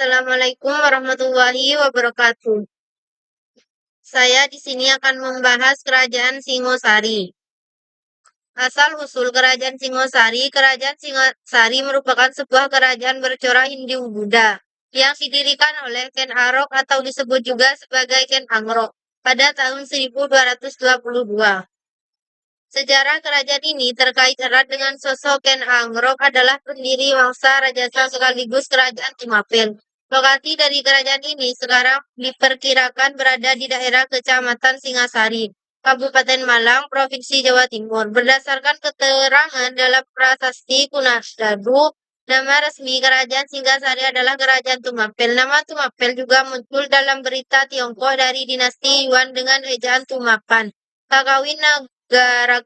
Assalamualaikum warahmatullahi wabarakatuh. Saya di sini akan membahas Kerajaan Singosari. Asal-usul Kerajaan Singosari merupakan sebuah kerajaan bercorak Hindu-Buddha yang didirikan oleh Ken Arok atau disebut juga sebagai Ken Angrok pada tahun 1222. Sejarah kerajaan ini terkait erat dengan sosok Ken Angrok adalah pendiri Wangsa Rajasa sekaligus Kerajaan Tumapel. Lokasi dari kerajaan ini sekarang diperkirakan berada di daerah Kecamatan Singasari, Kabupaten Malang, Provinsi Jawa Timur. Berdasarkan keterangan dalam prasasti Kunadadu, nama resmi Kerajaan Singasari adalah Kerajaan Tumapel. Nama Tumapel juga muncul dalam berita Tiongkok dari dinasti Yuan dengan ejaan Tumapan. Kakawin Negara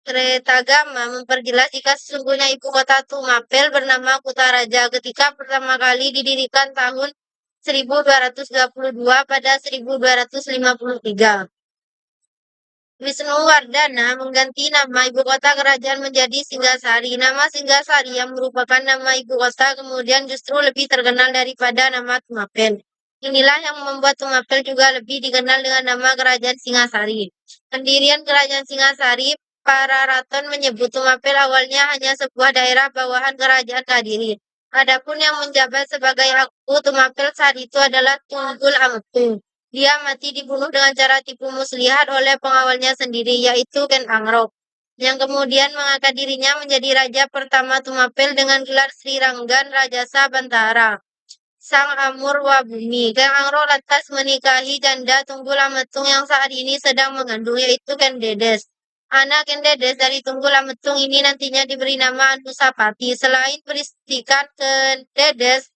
Kretagama memperjelas jika sesungguhnya ibu kota Tumapel bernama Kutaraja ketika pertama kali didirikan tahun 1222 pada 1253. Wisnuwardana mengganti nama ibu kota kerajaan menjadi Singgasari. Nama Singgasari yang merupakan nama ibu kota kemudian justru lebih terkenal daripada nama Tumapel. Inilah yang membuat Tumapel juga lebih dikenal dengan nama Kerajaan Singasari. Pendirian Kerajaan Singasari, para raton menyebut Tumapel awalnya hanya sebuah daerah bawahan Kerajaan Kadiri. Adapun yang menjabat sebagai Aku Tumapel saat itu adalah Tunggul Ametung. Dia mati dibunuh dengan cara tipu muslihat oleh pengawalnya sendiri, yaitu Ken Angrok, yang kemudian mengangkat dirinya menjadi raja pertama Tumapel dengan gelar Sri Ranggan Rajasa Bantara, Sang Amurwa Bumi. Ken Angrok lantas menikahi janda Tunggul Ametung yang saat ini sedang mengandung, yaitu Ken Dedes. Anak Ken Dedes dari Tunggul Ametung ini nantinya diberi nama Anusapati. Selain beristikan Ken Dedes,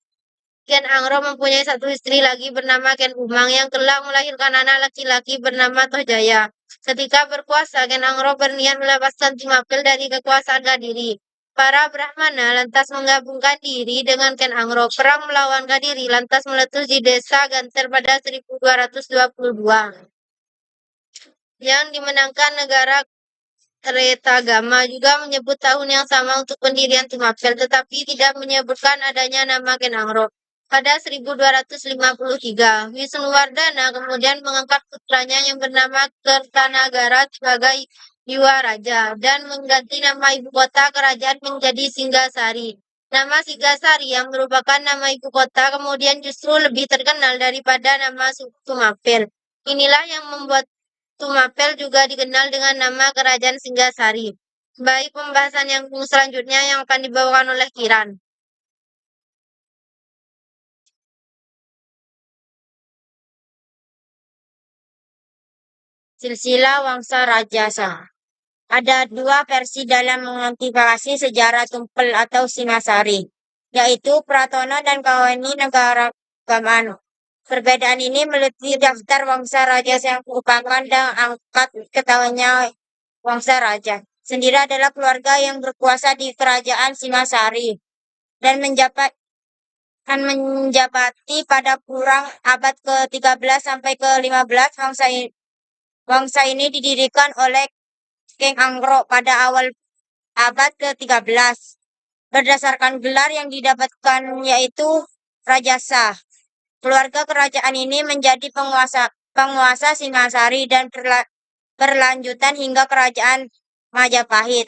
Ken Angrok mempunyai satu istri lagi bernama Ken Umang yang kelak melahirkan anak laki-laki bernama Tohjaya. Ketika berkuasa, Ken Angrok berniat melepaskan Tumapel dari kekuasaan Kadiri. Para Brahmana lantas menggabungkan diri dengan Ken Angrok. Perang melawan Kadiri lantas meletus di desa Ganter pada 1222. Yang dimenangkan negara Kretagama juga menyebut tahun yang sama untuk pendirian Tumapel, tetapi tidak menyebutkan adanya nama Ken Angrok. Pada 1253, Wisnuwardana kemudian mengangkat putranya yang bernama Kertanagara sebagai Yuwa Raja dan mengganti nama ibu kota kerajaan menjadi Singgasari. Nama Singgasari yang merupakan nama ibu kota kemudian justru lebih terkenal daripada nama Tumapel. Inilah yang membuat Tumapel juga dikenal dengan nama Kerajaan Singgasari. Baik, pembahasan yang selanjutnya yang akan dibawakan oleh Kiran. Silsilah Wangsa Rajasa. Ada dua versi dalam mengantisipasi sejarah Tumpel atau Singasari, yaitu Pratono dan Kawani Negara Gamano. Perbedaan ini meliputi daftar Wangsa Rajasa yang merupakan dan angkat ketahuannya Wangsa Raja sendiri adalah keluarga yang berkuasa di Kerajaan Singasari dan menjabati pada kurang abad ke-13 sampai ke-15. Wangsa ini didirikan oleh Ken Angrok pada awal abad ke-13 berdasarkan gelar yang didapatkan yaitu Rajasa. Keluarga kerajaan ini menjadi penguasa Singasari dan berlanjutan hingga Kerajaan Majapahit.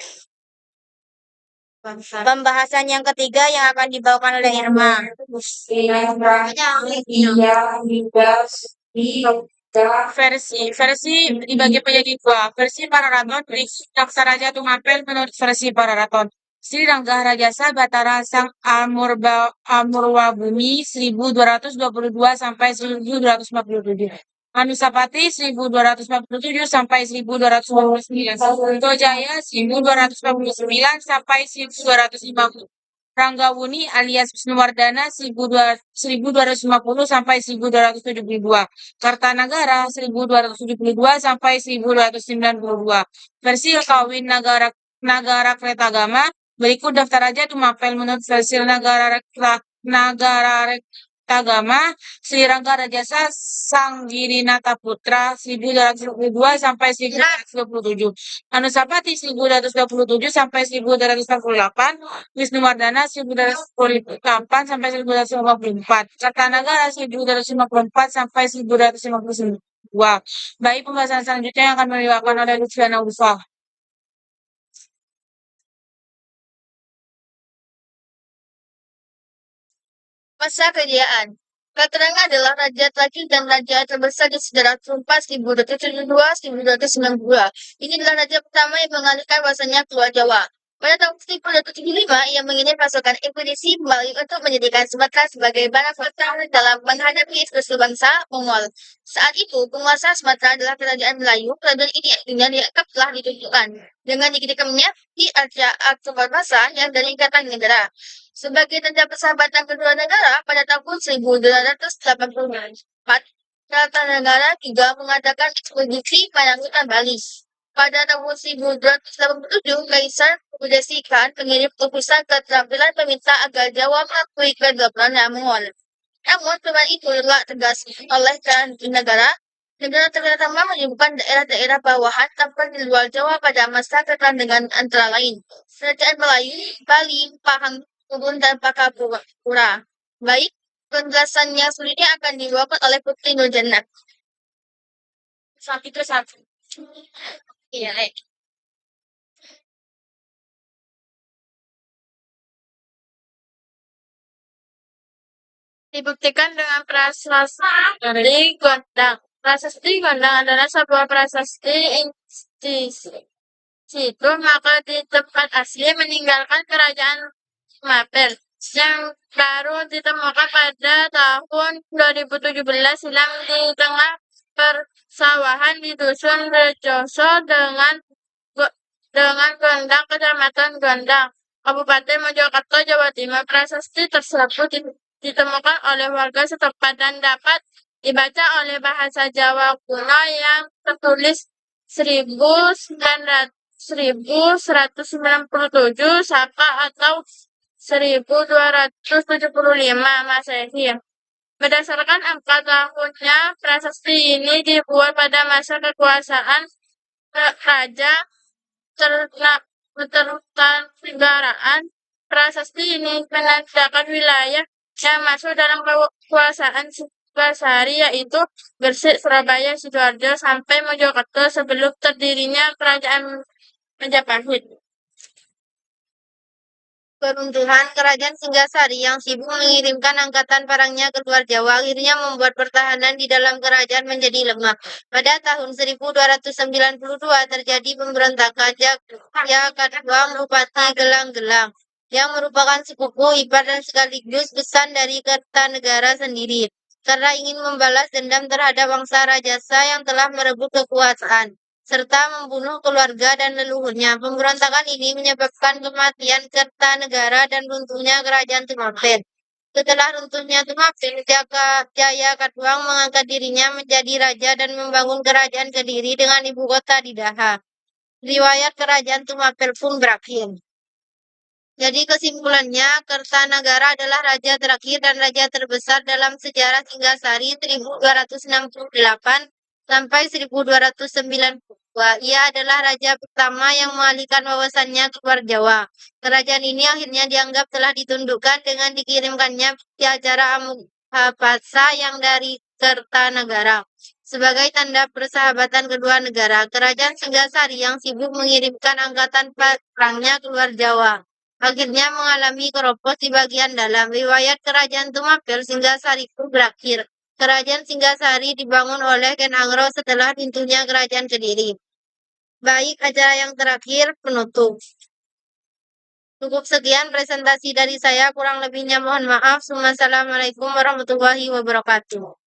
Pembahasan yang ketiga yang akan dibawakan oleh Irma. Versi dibagi menjadi dua. Versi para raton berisi Raksaraja Tumapel menurut versi para raton. Sri Rangga Rajasa Batara Sang Amurwa Bumi 1222 sampai 1247. Anusapati 1247 sampai 1249. Tojaya 1249 sampai 1250. Ranggawuni alias Wisnuwardana 1250 sampai 1272. Kartanagara 1272 sampai 1292. Versi Kawin Nagara Kretagama. Berikut daftar raja Tumapel menurut versi Nagara Tagama, Sri Rangga Rajasa Sanggirina Putra 1222 sampai 1227. Anusapati 1227 sampai 1248, Wisnuwardana 1248 sampai 1254, Kartanagara 1254 sampai 1252. Baik, pembahasan selanjutnya yang akan diwakilkan oleh Lutfiana Ulfa. Masa kejayaan. Katranga adalah raja terakhir dan raja terbesar di sejarah Trumpa 1272-1292. Ini adalah raja pertama yang mengalihkan bahasanya keluar Jawa. Pada tahun 1275, ia mengirim pasukan ekspedisi kembali untuk menjadikan Sumatera sebagai benefaktor dalam menghadapi ekspedisi bangsa Mongol. Saat itu, penguasa Sumatera adalah kerajaan Melayu. Kerajaan ini akhirnya dianggap telah ditunjukkan dengan dikirikannya di Arca Aksa yang dari Ikatan Negara. Sebagai tanda persahabatan kedua negara, pada tahun 1284, Kartanegara juga mengadakan ekspedisi penanggutan Bali. Pada tahun 1287, Kaisar mendedikasikan pengirim utusan keterampilan meminta agar Jawa mengakui kedaulatan Mongol. Namun, perubahan itu telah tegas oleh negara. Negara terutama menyebutkan daerah-daerah bawahan tempat di luar Jawa pada masa dengan antara lain Kerajaan Melayu, Bali, Pahang, Kubun, dan Pakapura. Baik, penjelasannya selanjutnya akan dibawakan oleh Putri Nurjana. Satu ke satu. Iya, Dibuktikan dengan prasasti Gondang. Prasasti Gondang adalah sebuah prasasti institusi, maka di tempat asli meninggalkan kerajaan Mapel yang baru ditemukan pada tahun 2017 hilang di tengah persawahan di Dusun Rejoso dengan Gondang, Kecamatan Gondang, Kabupaten Mojokerto, Jawa Timur. Prasasti tersebut ditemukan oleh warga setempat dan dapat dibaca oleh bahasa Jawa kuno yang tertulis 1197 Saka atau 1275 Masehi. Berdasarkan angka tahunnya, prasasti ini dibuat pada masa kekuasaan Raja Kertanegara. Prasasti ini menandakan wilayah yang masuk dalam kekuasaan Singgasari, yaitu Gresik, Surabaya, Sidoarjo, sampai Mojokerto sebelum terdirinya Kerajaan Majapahit. Peruntuhan Kerajaan Singgasari yang sibuk mengirimkan angkatan perangnya ke luar Jawa akhirnya membuat pertahanan di dalam kerajaan menjadi lemah. Pada tahun 1292 terjadi pemberontakan Jakatwang Bupati Gelang-Gelang yang merupakan sepupu ipar dan sekaligus besan dari Kertanegara sendiri, karena ingin membalas dendam terhadap bangsa Rajasa yang telah merebut kekuasaan serta membunuh keluarga dan leluhurnya. Pemberontakan ini menyebabkan kematian Kertanegara dan runtuhnya kerajaan Tumapel. Setelah runtuhnya Tumapel, Jayakatwang mengangkat dirinya menjadi raja dan membangun kerajaan Kediri dengan ibu kota di Daha. Riwayat kerajaan Tumapel pun berakhir. Jadi kesimpulannya, Kertanagara adalah raja terakhir dan raja terbesar dalam sejarah Singgasari 1268 sampai 1292. Ia adalah raja pertama yang mengalihkan wawasannya keluar Jawa. Kerajaan ini akhirnya dianggap telah ditundukkan dengan dikirimkannya di acara Amukapasa yang dari Kertanagara. Sebagai tanda persahabatan kedua negara, kerajaan Singgasari yang sibuk mengirimkan angkatan perangnya keluar Jawa akhirnya mengalami keropos di bagian dalam. Riwayat kerajaan Tumapel Singgasari pun berakhir. Kerajaan Singgasari dibangun oleh Ken Angro setelah runtuhnya kerajaan Kediri. Baik, acara yang terakhir penutup. Cukup sekian presentasi dari saya, kurang lebihnya mohon maaf. Wassalamualaikum warahmatullahi wabarakatuh.